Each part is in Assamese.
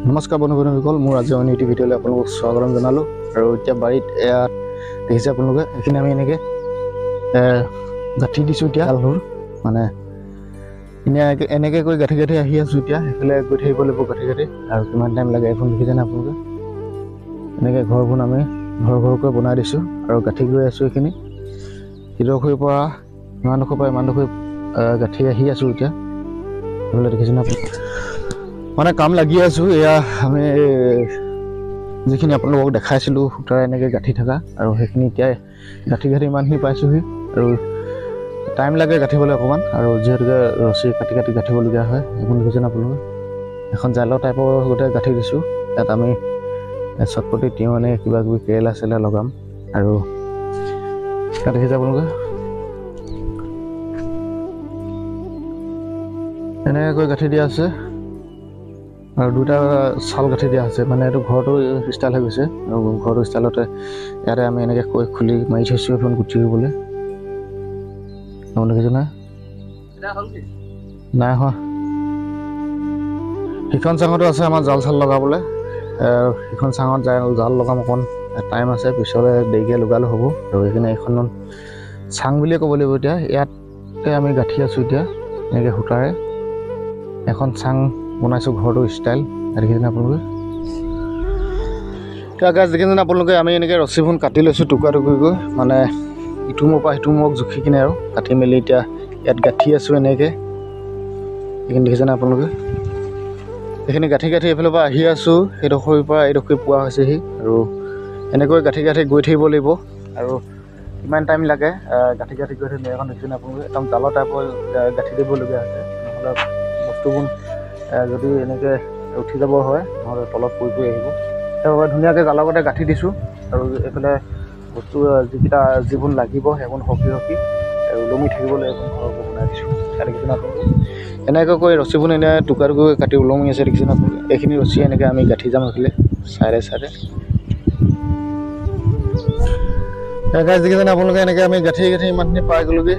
নমস্কাৰ বন্ধুসকল, মোৰ আজি অন্য এটি ভিডিঅ'লৈ আপোনালোকক স্বাগতম জনালোঁ। আৰু এতিয়া বাৰীত ইয়াত দেখিছে আপোনালোকে, এইখিনি আমি এনেকৈ গাঁঠি দিছোঁ। এতিয়া মানে এনেকৈ কৰি গাঁঠি আহি আছোঁ। এতিয়া সেইফালে গৈ থাকিব লাগিব গাঁঠি আৰু কিমান টাইম লাগে এইখন দেখিছেনে আপোনালোকে। এনেকৈ ঘৰবোৰ আমি ঘৰকৈ বনাই দিছোঁ আৰু গাঁঠি গৈ আছোঁ। এইখিনি ইডোখৰীৰ পৰা ইমানডোখৰ পৰা ইমানডোখৰ গাঁঠি আহি আছোঁ। এতিয়া সেইফালে দেখিছেনে আপুনি, মানে কাম লাগি আছোঁ। এয়া আমি যিখিনি আপোনালোকক দেখাইছিলোঁ সূতাৰে এনেকৈ গাঁঠি থকা, আৰু সেইখিনি এতিয়া গাঁঠি ইমানখিনি পাইছোঁহি। আৰু টাইম লাগে গাঁঠিবলৈ অকণমান, আৰু যিহেতুকে ৰছী কাটি গাঁঠিবলগীয়া হয়। সেইখন দেখিছেনে আপোনালোকে, এখন জালৰ টাইপৰ গোটেই গাঁঠি দিছোঁ। ইয়াত আমি চটপটি তিয়ঁহ এনেকৈ কিবা কিবি কেৰেলা চেৰেলা লগাম। আৰু তাত দেখিছে আপোনালোকে এনেকৈ গাঁঠি দিয়া আছে, আৰু দুটা চাল গাঁঠি দিয়া আছে। মানে এইটো ঘৰটো ষ্টাইল হৈ গৈছে, আৰু ঘৰটো ষ্টাইলতে ইয়াতে আমি এনেকৈ খুলি মাৰি থৈছোঁ এখন গুটি ৰুবলৈ। দেখিছে নাই হোৱা। সিখন চাঙতো আছে আমাৰ জাল চাল লগাবলৈ। সিখন চাঙত জাল লগাম, অকণ টাইম আছে, পিছলৈ দেৰিকৈ লগালেও হ'ব। আৰু সেইখিনি এইখন চাং বুলিয়ে ক'ব লাগিব। এতিয়া ইয়াতে আমি গাঁঠি আছোঁ। এতিয়া এনেকৈ সূতাৰে এখন চাং বনাইছোঁ, ঘৰটো ষ্টাইল। দেখিছেনে আপোনালোকে, এতিয়া গাছ দেখিছেনে আপোনালোকে, আমি এনেকৈ ৰছীবোৰ কাটি লৈছোঁ টুকুৰা টুকুৰিকৈ, মানে ইটো মূৰৰ পৰা সিটো মূৰক জুখি কিনে আৰু কাটি মেলি এতিয়া ইয়াত গাঁঠি আছোঁ এনেকৈ। এইখিনি দেখিছেনে আপোনালোকে, এইখিনি গাঁঠি এইফালৰ পৰা আহি আছোঁ। সেইডোখৰীৰ পৰা এইডোখৰী পোৱা হৈছেহি, আৰু এনেকৈ গাঁঠি গৈ থাকিব লাগিব। আৰু কিমান টাইম লাগে গাঁঠি গৈ থাকিলে এখন দেখিছেনে আপোনালোকে, একদম জালৰ টাইপৰ গাঁঠি দিবলগীয়া হৈছে। নহ'লে বস্তুবোৰ যদি এনেকৈ উঠি যাব হয়, নহ'লে তলত পৰি আহিব। সেইবাবে ধুনীয়াকৈ জালৰ গতে গাঁঠি দিছোঁ। আৰু এইফালে বস্তু যিবোৰ লাগিব সেইবোৰ সকি ওলমি থাকিবলৈ এখন ঘৰবোৰ বনাই দিছোঁ। দেখিছেনে আপোনালোকে, এনেকৈ কৰি ৰছীবোৰ টুকুৰা টুকুৰকৈ কাটি ওলমি আছে। দেখিছেনে আপোনালোকে, এইখিনি ৰছী এনেকৈ আমি গাঁঠি যাম এইফালে চাইডে গাছ দেখিছেনে আপোনালোকে, এনেকৈ আমি গাঁঠি ইমানখিনি পাই গ'লোগৈ।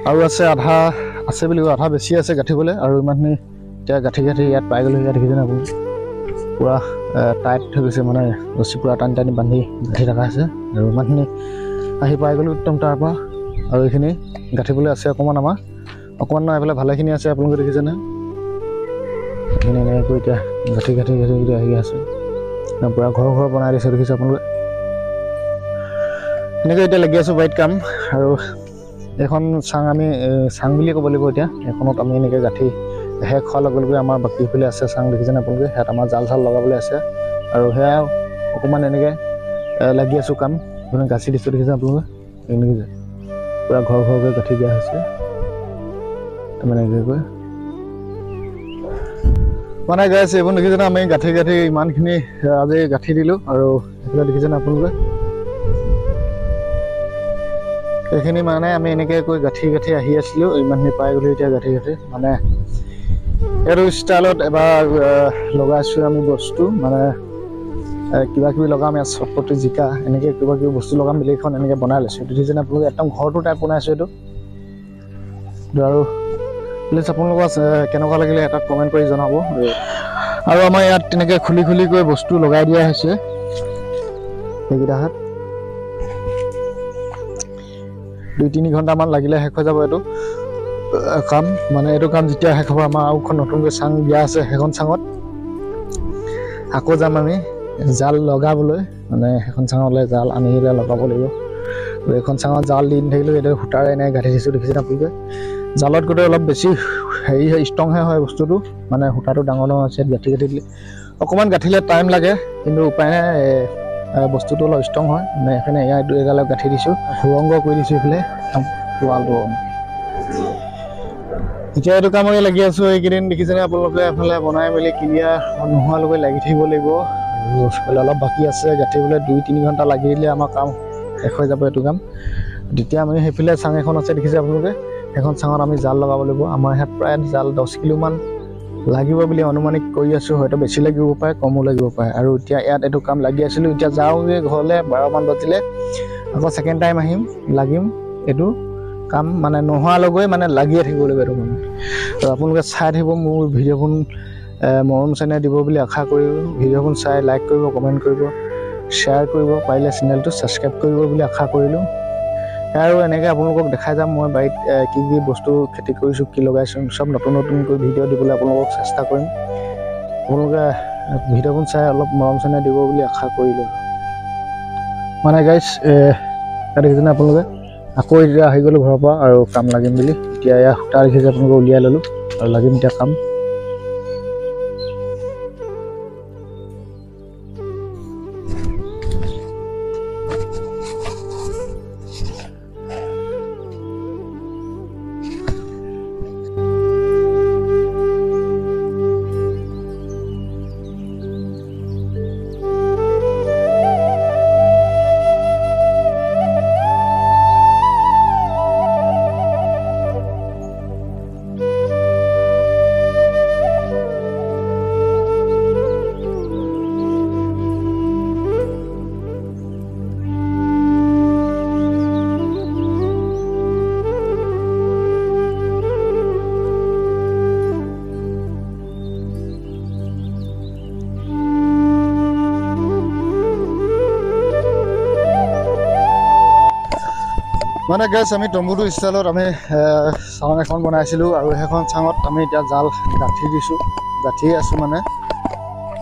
আৰু আছে আধা আছে বুলি আধা বেছি আছে গাঁঠিবলৈ, আৰু ইমানখিনি এতিয়া গাঁঠি ইয়াত পাই গ'লো। ইয়াত দেখিছেনে আপুনি, পূৰা টাইট হৈ গৈছে, মানে ৰছী পূৰা টানি বান্ধি গাঁঠি থকা হৈছে। আৰু ইমানখিনি আহি পাই গ'লোঁ একদম তাৰপৰা। আৰু এইখিনি গাঁঠিবলৈ আছে অকণমান নহয়, এইফালে ভালেখিনি আছে। আপোনালোকে দেখিছেনে, এইখিনি এনেকৈ এতিয়া গাঁঠি আহি আছোঁ। পূৰা ঘৰ বনাই দিছোঁ। দেখিছে আপোনালোকে, এনেকৈ এতিয়া লাগি আছোঁ বাৰীত কাম। আৰু এইখন চাং আমি চাং বুলিয়ে ক'ব লাগিব। এতিয়া এইখনত আমি এনেকৈ গাঁঠি শেষ হোৱাৰ লগে লগে আমাৰ বাকী সেইফালে আছে চাং। দেখিছেনে আপোনালোকে, ইয়াত আমাৰ জাল চাল লগাবলৈ আছে। আৰু সেয়া অকণমান এনেকৈ লাগি আছোঁ কাম, গাঁঠি দিছোঁ। দেখিছে আপোনালোকে, এনেকৈ পূৰা ঘৰকৈ গাঁঠি দিয়া হৈছে। তাৰমানে এনেকৈ মানে গাইছে এইবোৰ দেখিছেনে, আমি গাঁঠি ইমানখিনি আজি গাঁঠি দিলোঁ। আৰু সেইফালে দেখিছেনে আপোনালোকে, এইখিনি মানে আমি এনেকৈ কৰি গাঁঠি আহি আছিলোঁ। ইমানখিনি পাই গ'লোঁ এতিয়া গাঁঠি মানে এইটো ষ্টাইলত এবাৰ লগাইছোঁ আমি বস্তু, মানে কিবা কিবি লগাম। ইয়াত চটপটি জিকা এনেকৈ কিবা কিবি বস্তু লগাম বুলি এইখন এনেকৈ বনাই লৈছোঁ। এইটো দেখিছেনে আপোনালোকে, একদম ঘৰটো টাইপ বনাইছোঁ এইটো। আৰু প্লিজ আপোনালোকৰ কেনেকুৱা লাগিলে এটা কমেণ্ট কৰি জনাব। আৰু আমাৰ ইয়াত তেনেকৈ খুলি কৰি বস্তু লগাই দিয়া হৈছে। সেইকেইটাত 2-3 ঘণ্টামান লাগিলে শেষ হৈ যাব এইটো কাম। মানে এইটো কাম যেতিয়া শেষ হ'ব, আমাৰ আৰু এখন নতুনকৈ চাং দিয়া আছে। সেইখন চাঙত আকৌ যাম আমি জাল লগাবলৈ। মানে সেইখন চাঙলৈ জাল আনি লগাব লাগিব। আৰু এইখন চাঙত জাল দি থাকিলেও এইটো সূতাৰে এনেকৈ গাঁঠি দিছোঁ। দেখিছেনে আপোনালোকে, জালত গ'লে অলপ বেছি ষ্ট্ৰংহে হয় বস্তুটো। মানে সূতাটো ডাঙৰ আছে, গাঁঠি দিলে অকণমান গাঁঠিলে টাইম লাগে, কিন্তু উপায় নাই, বস্তুটো অলপ ষ্ট্ৰং হয়। মানে সেইকাৰণে এডালত গাঁঠি দিছোঁ, সুৰংগ কৰি দিছোঁ এইফালে ৱালটো। এতিয়া এইটো কামতে লাগি আছোঁ এইকেইদিন। দেখিছেনে আপোনালোকে, এফালে বনাই মেলি ক্লিয়াৰ নোহোৱালৈকে লাগি থাকিব লাগিব। আৰু এইফালে অলপ বাকী আছে গাঁঠিবলৈ, 2-3 ঘণ্টা লাগি দিলে আমাৰ কাম শেষ হৈ যাব এইটো কাম। তেতিয়া আমি সেইফালে চাং এখন আছে, দেখিছে আপোনালোকে, সেইখন চাঙত আমি জাল লগাব লাগিব। আমাৰ ইয়াত প্ৰায় জাল 10 কিলোমান লাগিব বুলি অনুমানিক কৰি আছোঁ। হয়তো বেছি লাগিব পাৰে, কমো লাগিব পাৰে। আৰু এতিয়া ইয়াত এইটো কাম লাগি আছিলোঁ। এতিয়া যাওঁগৈ ঘৰলৈ, 12মান বাজিলে। আকৌ ছেকেণ্ড টাইম আহিম, লাগিম এইটো কাম মানে নোহোৱালৈকে মানে লাগিয়ে থাকিব লাগিব এইটো কামত। আৰু আপোনালোকে চাই থাকিব মোৰ ভিডিঅ'খন মৰম চেনেহ দিব বুলি আশা কৰিলোঁ। ভিডিঅ'খন চাই লাইক কৰিব, কমেণ্ট কৰিব, শ্বেয়াৰ কৰিব, পাৰিলে চেনেলটো ছাবস্ক্ৰাইব কৰিব বুলি আশা কৰিলোঁ। আৰু এনেকৈ আপোনালোকক দেখাই যাম মই বাৰীত কি কি বস্তু খেতি কৰিছোঁ, কি লগাইছোঁ, চব নতুন নতুনকৈ ভিডিঅ' দিবলৈ আপোনালোকক চেষ্টা কৰিম। আপোনালোকে ভিডিঅ'খন চাই অলপ মৰম চেনেহ দিব বুলি আশা কৰিলোঁ। মানে গাইজ দেখিছেনে আপোনালোকে, আকৌ এতিয়া আহি গ'লোঁ ঘৰৰ পৰা আৰু কাম লাগিম বুলি। এতিয়া এয়া সূতা দেখিছে আপোনালোকে উলিয়াই ল'লোঁ আৰু লাগিম এতিয়া কাম। মানে গাইজ আমি তম্বুটো ষ্টাইলত আমি চাং এখন বনাইছিলোঁ আৰু সেইখন চাঙত আমি এতিয়া জাল গাঁঠি দিছোঁ, গাঁঠি আছোঁ মানে।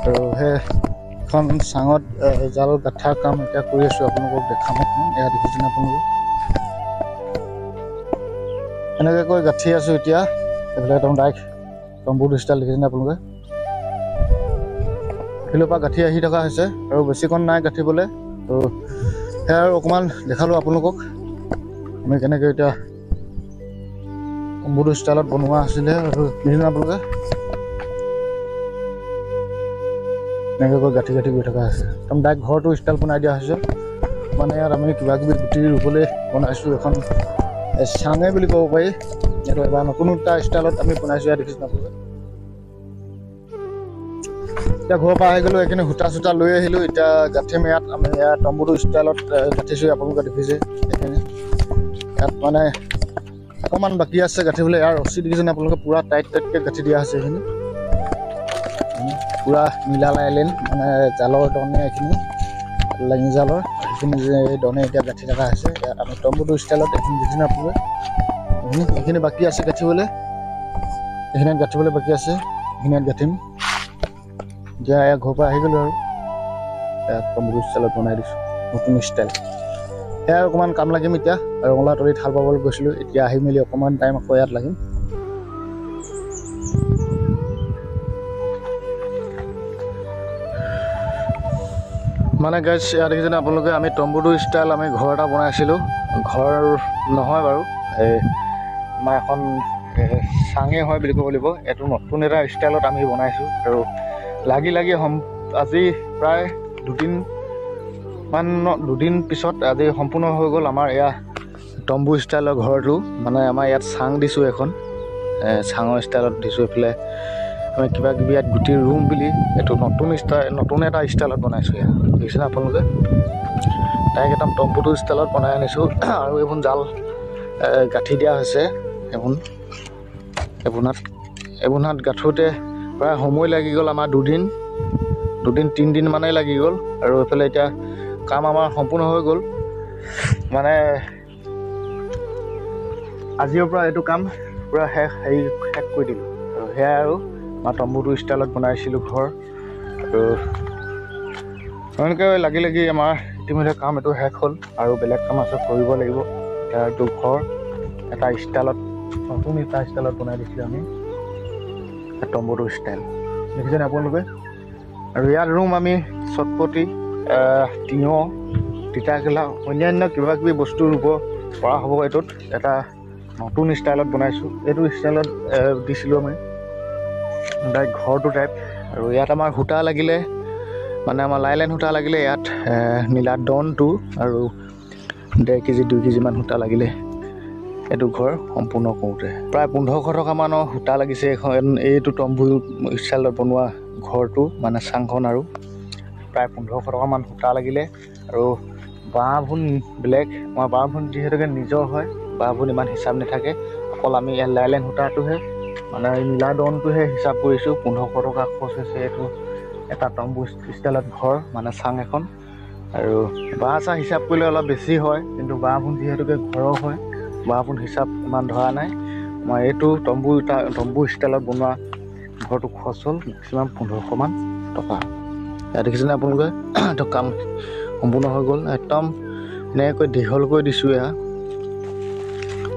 আৰু সেইখন চাঙত জাল গাঁঠাৰ কাম এতিয়া কৰি আছোঁ, আপোনালোকক দেখাম অকণমান। এয়া দেখিছেনে আপোনালোকে, এনেকৈ কৈ গাঁঠি আছোঁ এতিয়া। এইফালে একদম ডাইৰেক্ট তম্বুটো ষ্টাইল দেখিছেনে আপোনালোকে, সেইফালৰ পৰা গাঁঠি আহি থকা হৈছে আৰু বেছিকণ নাই গাঁঠিবলৈ। তো সেয়া আৰু অকণমান দেখালোঁ আপোনালোকক আমি কেনেকৈ এতিয়া তম্বুটো ষ্টাইলত বনোৱা আছিলে। আৰু দেখিছেনে আপোনালোকে, এনেকৈ গাঁঠি গাঁঠি গৈ থকা হৈছে, একদম ডাইৰেক্ট ঘৰটো ষ্টাইল বনাই দিয়া হৈছে। মানে ইয়াত আমি কিবা কিবি গুটি ৰুবলৈ বনাইছোঁ, এখন চাঙে বুলি ক'ব পাৰি। এইটো এবাৰ নতুন এটা ষ্টাইলত আমি বনাইছোঁ। ইয়াত দেখিছেনে আপোনালোকে, এতিয়া ঘৰৰ পৰা আহি গ'লোঁ, এইখিনি সূতা চূতা লৈ আহিলোঁ। এতিয়া গাঁঠিম ইয়াত, আমি ইয়াত তম্বুটো ষ্টাইলত গাঁঠিছোঁ। আপোনালোকে দেখিছে এইখিনি, ইয়াত মানে অকণমান বাকী আছে গাঁঠিবলৈ। ইয়াৰ ৰছী দেখিছেনে আপোনালোকে, পূৰা টাইট টাইটকৈ গাঁঠি দিয়া আছে। এইখিনি পূৰা নীলা লাইলেন মানে জালৰ দনে, এইখিনি লাঙি জালৰ সেইখিনি দনে এতিয়া গাঁঠি থকা হৈছে। ইয়াত আমি তম্বুটো ষ্টাইলত এইখিনি দেখিছেনে আপোনালোকে, এইখিনি বাকী আছে গাঁঠিবলৈ, এইখিনিত গাঁঠিবলৈ বাকী আছে, এইখিনিত গাঁঠিম। এতিয়া এয়া ঘৰৰ পৰা আহি গ'লোঁ আৰু ইয়াত তম্বুটো ষ্টাইলত বনাই দিছোঁ, নতুন ষ্টাইল। সেয়া অকণমান কাম লাগিম এতিয়া। আৰু ৰঙালাও তলিত হাল বাবলৈ গৈছিলোঁ, এতিয়া আহি মেলি অকণমান টাইম আকৌ ইয়াত লাগিম। মানে গাইজ ইয়াত দেখিছেনে আপোনালোকে, আমি তম্বুটো ষ্টাইল আমি ঘৰ এটা বনাইছিলোঁ। ঘৰ নহয় বাৰু, এই আমাৰ এখন চাঙে হয় বুলি ক'ব লাগিব। এইটো নতুন এটা ষ্টাইলত আমি বনাইছোঁ। আৰু লাগি লাগি আজি প্ৰায় দুদিন পিছত আজি সম্পূৰ্ণ হৈ গ'ল আমাৰ এয়া তম্বু ষ্টাইলৰ ঘৰটো। মানে আমাৰ ইয়াত চাং দিছোঁ, এখন চাঙৰ ষ্টাইলত দিছোঁ। এইফালে আমি কিবা কিবি ইয়াত গুটি ৰুম বুলি এইটো নতুন এটা ষ্টাইলত বনাইছোঁ। ইয়াত দেখিছেনে আপোনালোকে, ডাইৰেক্ট একদম তম্বুটো ষ্টাইলত বনাই আনিছোঁ। আৰু এইবোৰ জাল গাঁঠি দিয়া হৈছে। এইবোৰত গাঁঠোতে প্ৰায় সময় লাগি গ'ল আমাৰ তিনিদিন মানেই লাগি গ'ল। আৰু এইফালে এতিয়া কাম আমাৰ সম্পূৰ্ণ হৈ গ'ল। মানে আজিৰ পৰা এইটো কাম পূৰা শেষ কৰি দিলোঁ। আৰু সেয়াই আৰু আমাৰ তম্বুটো ষ্টাইলত বনাইছিলোঁ ঘৰ। আৰু এনেকৈ লাগি লাগি আমাৰ ইতিমধ্যে কাম এইটো শেষ হ'ল, আৰু বেলেগ কাম আছে কৰিব লাগিব। এতিয়া এইটো ঘৰ এটা ষ্টাইলত, নতুন এটা ষ্টাইলত বনাই দিছিলোঁ আমি, তম্বুটো ষ্টাইল দেখিছেনে আপোনালোকে। আৰু ইয়াত ৰুম আমি চটপটি, তিয়ঁহ, তিতাকেৰেলা, অন্যান্য কিবা কিবি বস্তু ৰুব পৰা হ'ব। এইটোত এটা নতুন ষ্টাইলত বনাইছোঁ। এইটো ষ্টাইলত দিছিলোঁ আমি ডাইৰেক্ট ঘৰটো টাইপ। আৰু ইয়াত আমাৰ সূতা লাগিলে, মানে আমাৰ লাইলেন সূতা লাগিলে ইয়াত নীলা ডনটো, আৰু 1.5 কেজি 2 কেজিমান সূতা লাগিলে এইটো ঘৰ সম্পূৰ্ণ কৰোঁতে। প্ৰায় 1500 টকামানৰ সূতা লাগিছে এইটো তম্বু ষ্টাইলত বনোৱা ঘৰটো, মানে চাংখন। আৰু প্ৰায় 1500 টকামান সূতা লাগিলে। আৰু বাঁহ ভোন বেলেগ, আমাৰ বাঁহ ভোন যিহেতুকে নিজৰ হয়, বাঁহবোৰ ইমান হিচাপ নাথাকে, অকল আমি ইয়াত লাইলেন সূতাটোহে মানে নীলা দনটোহে হিচাপ কৰিছোঁ। 1500 টকা খৰচ হৈছে। এইটো এটা তম্বু ষ্টাইলত ঘৰ মানে চাং এখন, আৰু বাঁহ চাহ হিচাপ কৰিলে অলপ বেছি হয়, কিন্তু বাঁহবোৰ যিহেতুকে ঘৰৰ হয়, বাঁহবোৰ হিচাপ ইমান ধৰা নাই। আমাৰ এইটো তম্বু ষ্টাইলত বনোৱা ঘৰটো খৰচ হ'ল মেক্সিমাম 1500 টকা। ইয়াত দেখিছেনে আপোনালোকে, এইটো কাম সম্পূৰ্ণ হৈ গ'ল। একদম এনেকৈ দীঘলকৈ দিছোঁ এয়া।